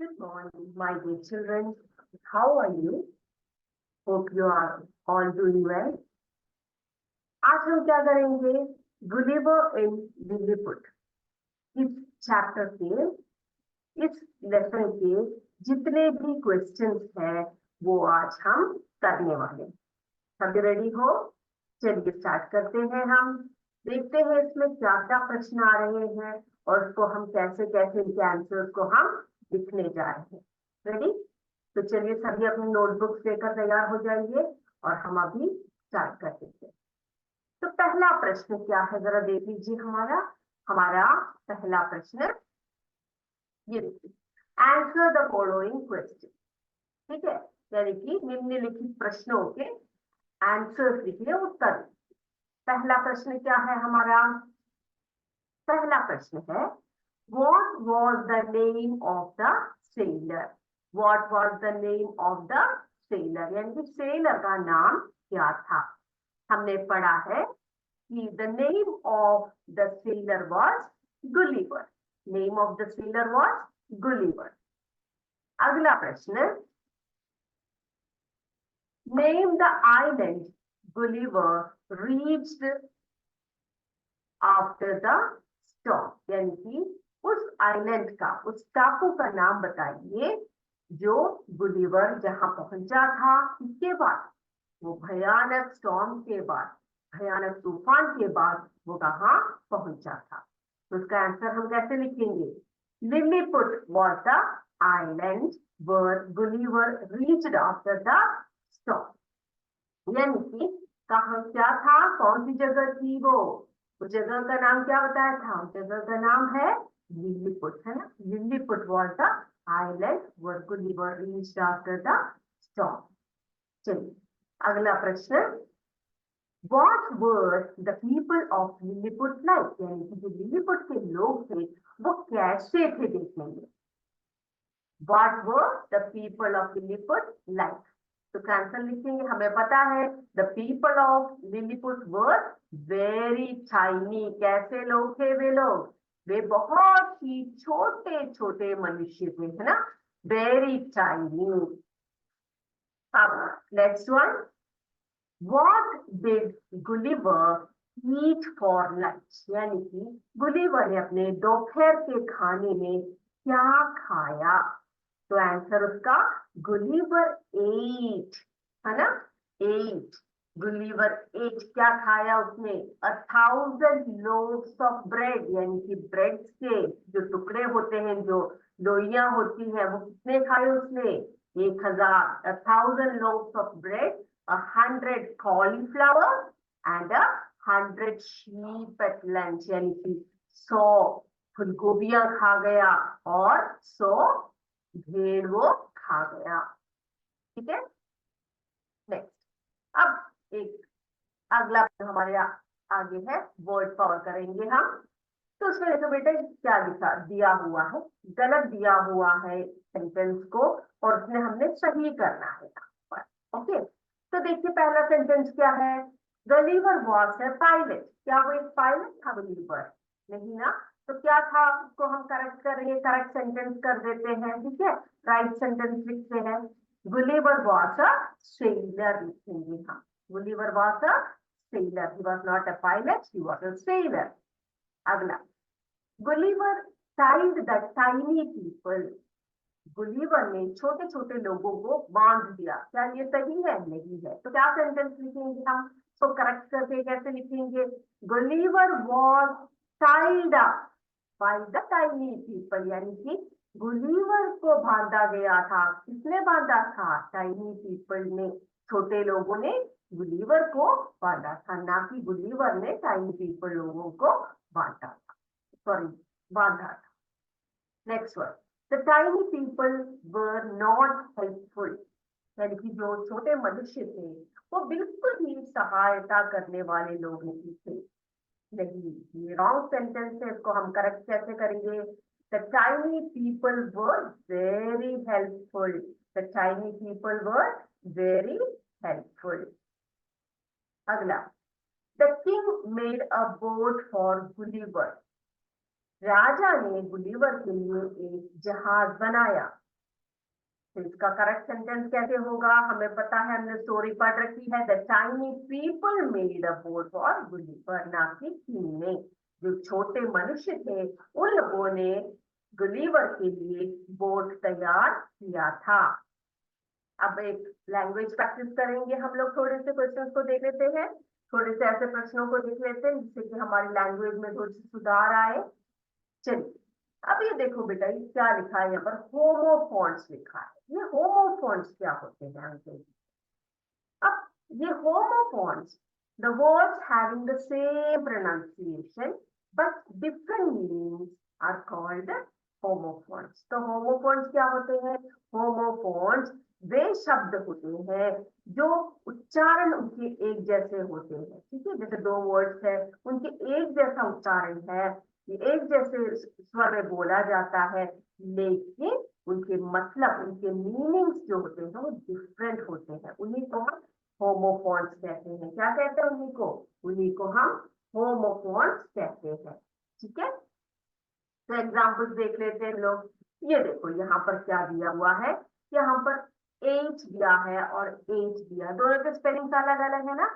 Good morning, my dear children. How are you? Hope you are all doing well. आज हम क्या करेंगे? Gulliver इन Lilliput इस chapter के, इस लेसन के जितने भी क्वेश्चंस हैं वो आज हम करने वाले हैं। सभी रेडी हो? चलिए स्टार्ट करते हैं। हम देखते हैं इसमें क्या क्या प्रश्न आ रहे हैं और उसको हम कैसे कैसे इनके आंसर्स को हम लिखने जा रहे हैं। रेडी? तो चलिए सभी अपनी नोटबुक्स लेकर तैयार हो जाइए और हम अभी स्टार्ट कर देते हैं। तो पहला प्रश्न क्या है, जरा देख लीजिए। हमारा पहला प्रश्न ये देखिए, आंसर द फॉलोइंग क्वेश्चन। ठीक है, यानी कि निम्नलिखित प्रश्नों के आंसर्स लिखिए, उत्तर। पहला प्रश्न क्या है हमारा? पहला प्रश्न है, what was the name of the sailor? What was the name of the sailor? यानी कि सेलर का नाम क्या था? हमने पढ़ा है कि the name of the sailor was Gulliver. Name of the sailor was Gulliver. अगला प्रश्न, name the island Gulliver reached after the storm. यानी कि उस आइलैंड का, उस टापू का नाम बताइए जो गुलिवर जहां पहुंचा था, इसके बाद, वो भयानक स्टॉर्म के बाद, भयानक तूफान के बाद वो कहाँ पहुंचा था। तो उसका आंसर हम कैसे लिखेंगे? Lilliput was the island where Gulliver reached after the storm. यानी कि कहाँ क्या था, कौन सी जगह थी वो? उस जगह का नाम क्या बताया था? उस जगह का नाम है लिलीपुट, है ना? Lilliput was the island where Gulliver reached after the storm. चलिए अगला प्रश्न, what were the people of Lilliput like? यानी कि जो लिलीपुट के लोग थे वो कैसे थे देखने में। What were the people of Lilliput like? तो कैंसर लिखेंगे। हमें पता है the people of Lilliput were very tiny. कैसे लोग थे वे लोग? वे बहुत ही छोटे छोटे मनुष्य थे, है ना? Very tiny. अब next one, what did Gulliver eat for lunch? यानी कि गुलिवर ने अपने दोपहर के खाने में क्या खाया? तो आंसर उसका गुलिवर एट, है ना? Ate, Gulliver ate. क्या खाया उसने? 1000 लोव्स ऑफ ब्रेड। यानी कि ब्रेड के जो टुकड़े होते हैं, जो लोइयां होती हैं, वो कितने खाए उसने? 1000 loaves of bread, 100 cauliflower and 100 sheep at lunch. यानी कि 100 फूलगोभियां खा गया और 100 भेड़ वो खा गया। ठीक है, नेक्स्ट। अब एक अगला हमारे आगे है, वर्ड पावर करेंगे हम। तो उसमें देखो बेटा क्या लिखा दिया हुआ है, गलत दिया हुआ है सेंटेंस को, और उसमें हमने सही करना है। ओके, तो देखिए पहला सेंटेंस क्या है? Gulliver was a pilot. क्या वो एक पायलट था गलीवर? नहीं ना। तो क्या था, उसको हम करेक्ट करेंगे, करेक्ट सेंटेंस कर देते हैं। ठीक है, राइट सेंटेंस लिखते हैं। गुलिवर वॉज अ सेलर लिखेंगे हम। Gulliver was a sailor, he was not a pilot, he was a sailor. अगला, Gulliver tied the tiny people. Gulliver ने छोटे छोटे लोगों को बांध दिया। क्या ये सही है? नहीं है। तो क्या सेंटेंस लिखेंगे हम? तो करेक्ट करके कैसे लिखेंगे? Gulliver was tied up by the tiny people. यानी कि गुलिवर को बांधा गया था। किसने बांधा था? टाइनी पीपल ने, छोटे लोगों ने गुलिवर को बांधा था, ना कि गुलिवर ने टाइनी पीपल लोगों को बांधा था, सॉरी बांधा था। Next word, the tiny people were not helpful. यानी कि जो छोटे मनुष्य थे वो बिल्कुल ही सहायता करने वाले लोग नहीं थे। नहीं, ये रॉन्ग सेंटेंस है। इसको हम करेक्ट कैसे करेंगे? The tiny people were very helpful. The tiny people were very helpful. अगला, the king made a boat for Gulliver. राजा ने गुलिवर के लिए एक जहाज बनाया। तो इसका करेक्ट सेंटेंस कैसे होगा, हमें पता है, हमने स्टोरी पढ़ रखी है, the Chinese people made a boat for Gulliver, ना कि चीन ने, जो छोटे मनुष्य थे उन लोगों ने गुलीवर के लिए बोट तैयार किया था। अब एक लैंग्वेज प्रैक्टिस करेंगे हम लोग, थोड़े से क्वेश्चंस को देख लेते हैं, थोड़े से ऐसे प्रश्नों को देख लेते हैं जिससे कि हमारी लैंग्वेज में थोड़ी सी सुधार आए। चलिए अब ये देखो बेटा, ये क्या लिखा है यहाँ पर, होमोफोन्स लिखा है। ये होमोफोन्स क्या होते हैं अंग्रेजी? अब ये homophones, the words having the same pronunciation but different meanings are called homophones। तो homophones क्या होते हैं? homophones वे शब्द होते हैं जो उच्चारण उनके एक जैसे होते हैं, ठीक है, जैसे दो वर्ड्स है उनके एक जैसा उच्चारण है, एक जैसे स्वर में बोला जाता है, लेकिन उनके मतलब, उनके मीनिंग्स जो होते हैं वो डिफरेंट होते हैं, उन्हीं को हम होमोफोन्स कहते हैं। क्या कहते हैं उन्हीं को? उन्हीं को हम होमोफोन्स कहते हैं, ठीक है। तो एग्जाम्पल्स देख लेते हैं लोग। ये देखो यहाँ पर क्या दिया हुआ है, यहाँ पर एच दिया है और एच दिया, दोनों के स्पेलिंग अलग अलग है ना,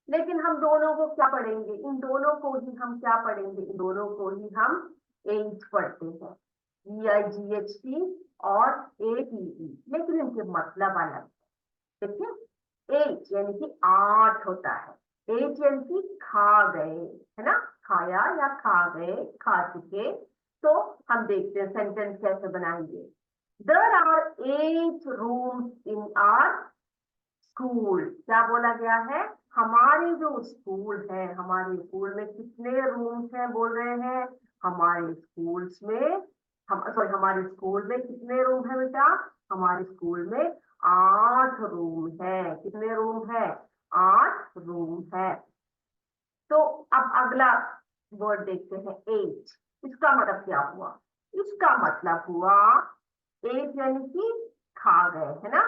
लेकिन हम दोनों को क्या पढ़ेंगे, इन दोनों को ही हम क्या पढ़ेंगे, इन दोनों को ही हम एच पढ़ते हैं, EIGHT और ATE, लेकिन इनके मतलब अलग। देखिए एट यानी कि 8 होता है, एट यानी कि खा गए, है ना, खाया या खा गए, खा चुके। तो हम देखते हैं सेंटेंस कैसे बनाएंगे। There are 8 rooms in our school. क्या बोला गया है? हमारे जो स्कूल है, हमारे स्कूल में कितने रूम्स हैं, बोल रहे हैं हमारे स्कूल्स में, हमारे स्कूल में कितने रूम है बेटा? हमारे स्कूल में 8 रूम है। कितने रूम है? 8 रूम है। तो अब अगला वर्ड देखते हैं, एट। इसका मतलब क्या हुआ? इसका मतलब हुआ एट यानी कि खा गए, है ना।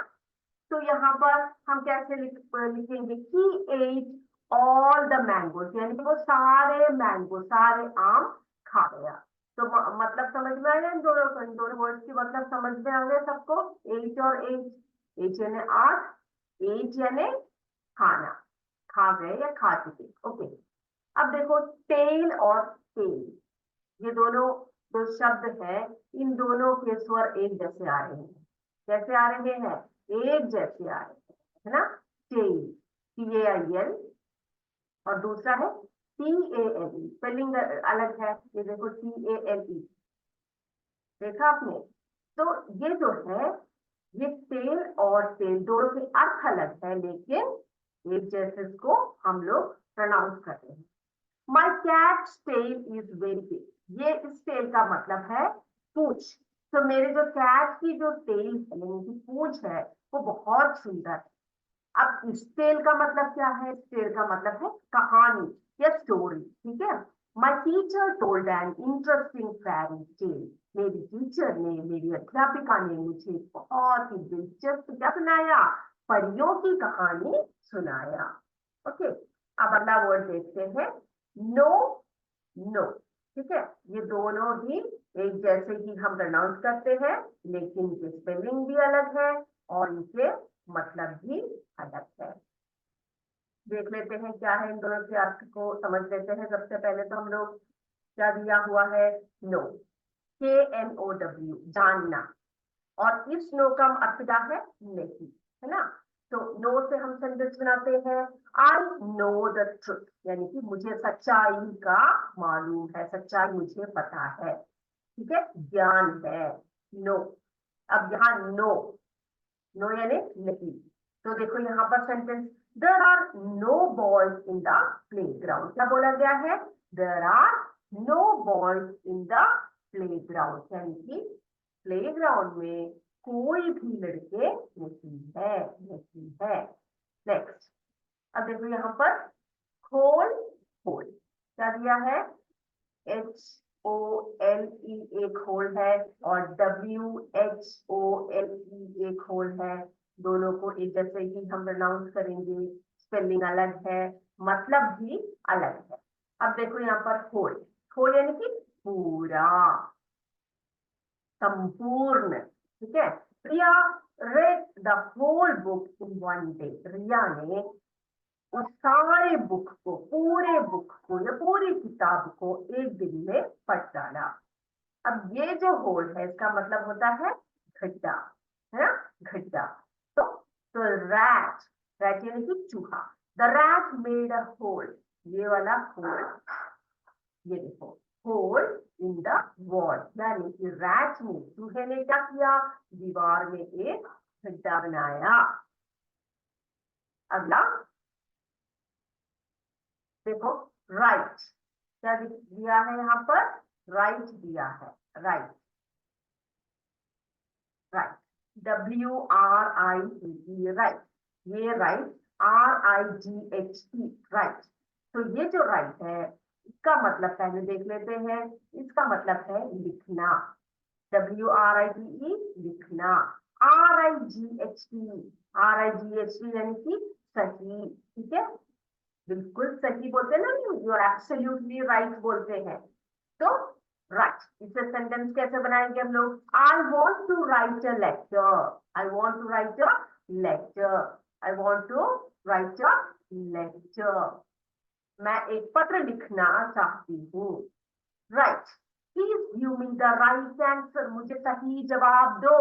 तो यहाँ पर हम कैसे लिखेंगे कि एट ऑल द मैंगोज, यानी कि वो सारे मैंगो, सारे आम खा गया। तो मतलब समझ में आ गया इन दोनों को, इन दोनों वर्ड्स की मतलब समझ में आ गया सबको, एट और एट। एट यानी 8, एट यानी खाना, खा गए या खा चुके। ओके, अब देखो टेल और टेल, ये दोनों जो शब्द है, इन दोनों के स्वर एक जैसे आ रहे हैं। कैसे आ रहे हैं? एक जैसे आ रहे हैं, है ना। टेल, TAIL, और दूसरा है TALE, स्पेलिंग अलग है, ये देखो TALE, देखा आपने। तो ये जो है, ये टेल और टेल दोनों के अर्थ अलग है, लेकिन एक जैसे इसको हम लोग प्रोनाउंस करते हैं। My cat's tail is very big, ये इस टेल का मतलब है पूंछ। तो मेरे जो कैट की जो टेल है, यानी कि पूंछ है, वो बहुत सुंदर है। अब इस टेल का मतलब क्या है? इस टेल का मतलब है कहानी या स्टोरी, ठीक है। My teacher told an interesting fairy tale, मेरी टीचर ने, मेरी अध्यापिका ने मुझे बहुत ही दिलचस्प क्या सुनाया? परियों की कहानी सुनाया। ओके, अब अगला वर्ड देखते हैं, नो। नो, ठीक है, ये दोनों ही एक जैसे ही हम प्रोनाउंस करते हैं, लेकिन इनके स्पेलिंग भी अलग है और इनके मतलब भी अलग है। देख लेते हैं क्या है, इन दोनों के अर्थ को समझ लेते हैं। सबसे पहले तो हम लोग, क्या दिया हुआ है? नो, KNOW, जानना, और इस नो का अर्थ क्या है? नहीं, है ना। तो नो से हम सेंटेंस बनाते हैं, आई नो द ट्रुथ, यानी कि मुझे सच्चाई का मालूम है, सच्चाई मुझे पता है, ठीक है, ज्ञान है। नो, अब यहाँ नो, नो यानी नहीं। तो देखो यहाँ पर sentence, there are no boys in the playground. क्या बोला गया है? There are no boys in the playground, यानी कि प्लेग्राउंड में कोई भी लड़के नहीं है, नहीं है। नेक्स्ट, अब देखो यहाँ पर खोल, खोल, क्या दिया है? HOLE एक होल है और WHOLE एक होल है। दोनों को एक जैसे ही हम प्रोनाउंस करेंगे, स्पेलिंग अलग है, मतलब भी अलग है। अब देखो यहाँ पर होल, होल यानी कि पूरा, संपूर्ण, ठीक है। प्रिया read the whole book in one day. रिया ने उस सारे बुक को, पूरे बुक को या पूरी किताब को एक दिन में पढ़ डाला। अब ये जो होल है इसका मतलब होता है गड्ढा, है ना, गड्ढा। तो रैट, रैट यानी कि चूहा। The rat made a hole, ये वाला होल, ये देखो होल इन द वॉल, यानी कि रैट ने, चूहे ने क्या किया, दीवार में एक गड्ढा बनाया। अगला देखो राइट, क्या दिया है यहाँ पर, राइट दिया है, राइट, राइट, WRITE, राइट, ये राइट, RIGHT, राइट। तो ये जो राइट है इसका मतलब पहले देख लेते हैं, इसका मतलब है लिखना, WRITE लिखना, RIGHT यानी कि सही, ठीक है, बिल्कुल सही बोलते हैं ना, यू आर एब्सोल्युटली राइट बोलते हैं। तो राइट, इसे सेंटेंस कैसे बनाएंगे हम लोग, I want to write a letter, I want to write a letter, I want to write a letter, मैं एक पत्र लिखना चाहती हूँ। Right, please give me the right answer, मुझे सही जवाब दो,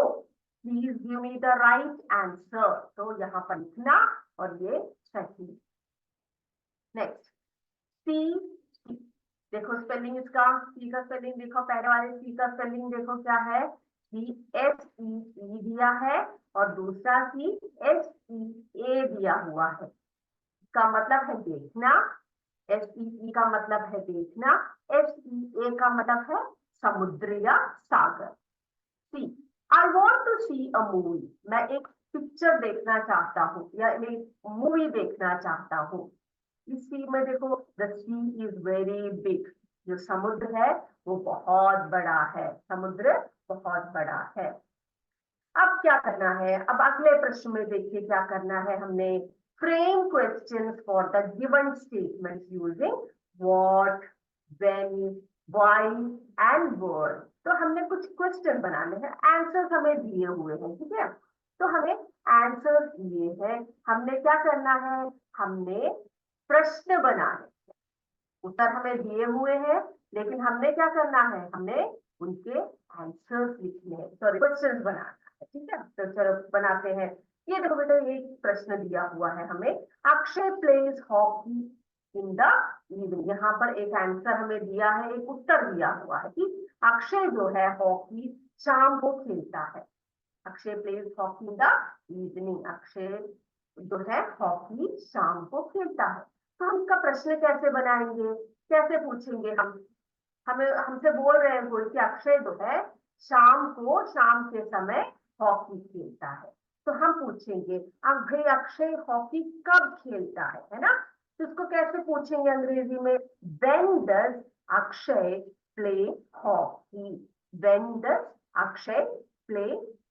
please give me the right answer. तो यहाँ पर लिखना और ये सही। नेक्स्ट सी, देखो स्पेलिंग इसका, सी का स्पेलिंग देखो, पहले वाले सी का स्पेलिंग देखो क्या है, CSEE दिया है और दूसरा CSEA दिया हुआ है। इसका मतलब है देखना, SEE का मतलब है देखना, SEA का मतलब है समुद्र या सागर। Sea, I want to see a movie, मैं एक पिक्चर देखना चाहता हूँ या एक मूवी देखना चाहता हूँ। इस सी में देखो the sea is very big, जो समुद्र है वो बहुत बड़ा है, समुद्र बहुत बड़ा है। अब क्या करना है, अब अगले प्रश्न में देखिए क्या करना है हमने, frame questions for the given statement using what, when, why and word. तो हमने कुछ क्वेश्चन बनाने हैं, आंसर्स हमें दिए हुए हैं, ठीक है, तो हमें आंसर्स दिए हैं, हमने क्या करना है, हमने प्रश्न बनाने, उत्तर हमें दिए हुए हैं लेकिन हमने क्या करना है, हमने उनके आंसर्स लिखने हैं, सॉरी क्वेश्चंस बनाना है, ठीक है। तो चलो बनाते हैं। ये देखो बेटा, ये प्रश्न दिया हुआ है हमें, Akshay pledge hockey in the evening, यहाँ पर एक आंसर हमें दिया है, एक उत्तर दिया हुआ है कि अक्षय जो है हॉकी शाम को खेलता है, Akshay pledge hockey in the evening, Akshay जो है हॉकी शाम को खेलता है। तो हम इसका प्रश्न कैसे बनाएंगे, कैसे पूछेंगे, हम हमें हमसे बोल रहे हैं कोई कि अक्षय जो है शाम को, शाम के समय हॉकी खेलता है, तो हम पूछेंगे अब भाई अक्षय हॉकी कब खेलता है ना, तो इसको कैसे पूछेंगे अंग्रेजी में, when does Akshay play hockey, when does Akshay play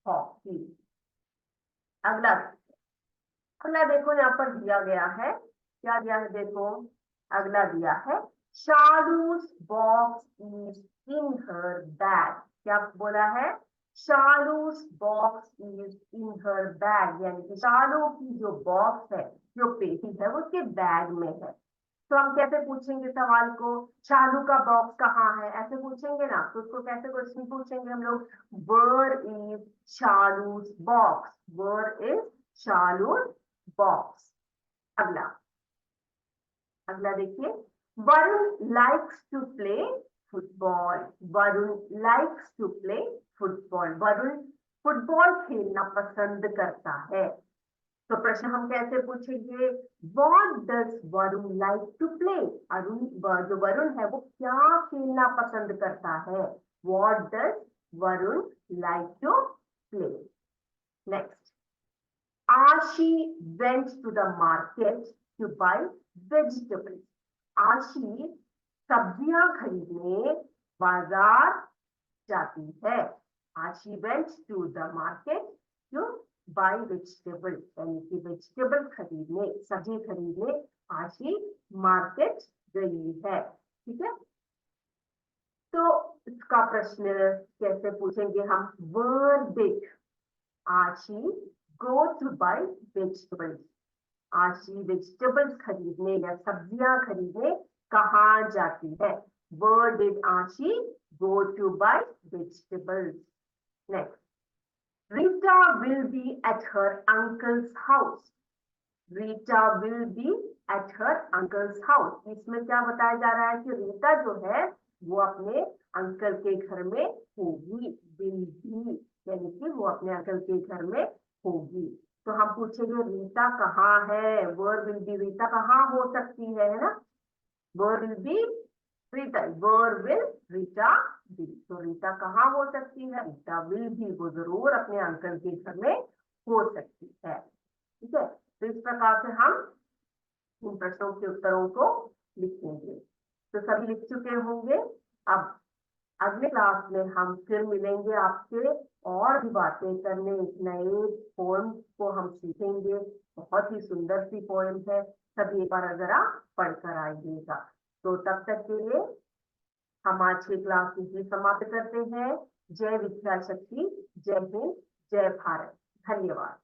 hockey. अगला, अगला देखो यहाँ पर दिया गया है, क्या दिया है देखो, अगला दिया है Shalu's box is in her bag, क्या बोला है, Shalu's box is in her bag, यानी कि शालू की जो बॉक्स है, जो पेटी है वो उसके बैग में है। तो हम कैसे पूछेंगे सवाल को, शालू का बॉक्स कहाँ है, ऐसे पूछेंगे ना, तो उसको कैसे क्वेश्चन पूछेंगे हम लोग, where is Shalu's box, where is Shalu's box. अगला, अगला देखिए, Varun likes to play football, Varun likes to play football, Varun football खेलना पसंद करता है। तो प्रश्न हम कैसे पूछेंगे, what does Varun like to play, Arun जो वरुण है वो क्या खेलना पसंद करता है, what does Varun like to play. Next, Aashi went to the market to buy vegetables, आशी सब्जियां खरीदने बाजार जाती है, आशी went to the market to buy vegetables, यानी कि वेजिटेबल खरीदने, सब्जी खरीदने आशी मार्केट गई है, ठीक है। तो इसका प्रश्न कैसे पूछेंगे हम, वेयर डिड, आशी गो टू बाय वेजिटेबल्स। आशी वेजिटेबल्स खरीदने या सब्जियां खरीदने कहाँ जाती है? Where did आशी go to buy vegetables? Next, Rita will be at her uncle's house. Rita will be at her uncle's house. इसमें क्या बताया जा रहा है कि रीता जो है वो अपने अंकल के घर में होगी। will be यानी कि वो अपने अंकल के घर में होगी। तो हम पूछेंगे रीता कहाँ है? Where will be रीता कहाँ हो सकती है ना? Where will be Rita, where will Rita be? तो रीता कहाँ हो सकती है? रीता will be वो जरूर अपने अंकल के घर में हो सकती है। ठीक है, तो इस प्रकार से हम इन प्रश्नों के उत्तरों को लिखेंगे। तो सभी लिख चुके होंगे। अब अगले क्लास में हम फिर मिलेंगे आपसे और भी बातें करने। एक नए पोएम को हम सीखेंगे। बहुत ही सुंदर सी पोएम है, सभी एक बार जरा पढ़कर आइएगा। तो तब तक के लिए हम आज की क्लास इसी समाप्त करते हैं। जय विद्या शक्ति, जय हिंद, जय भारत। धन्यवाद।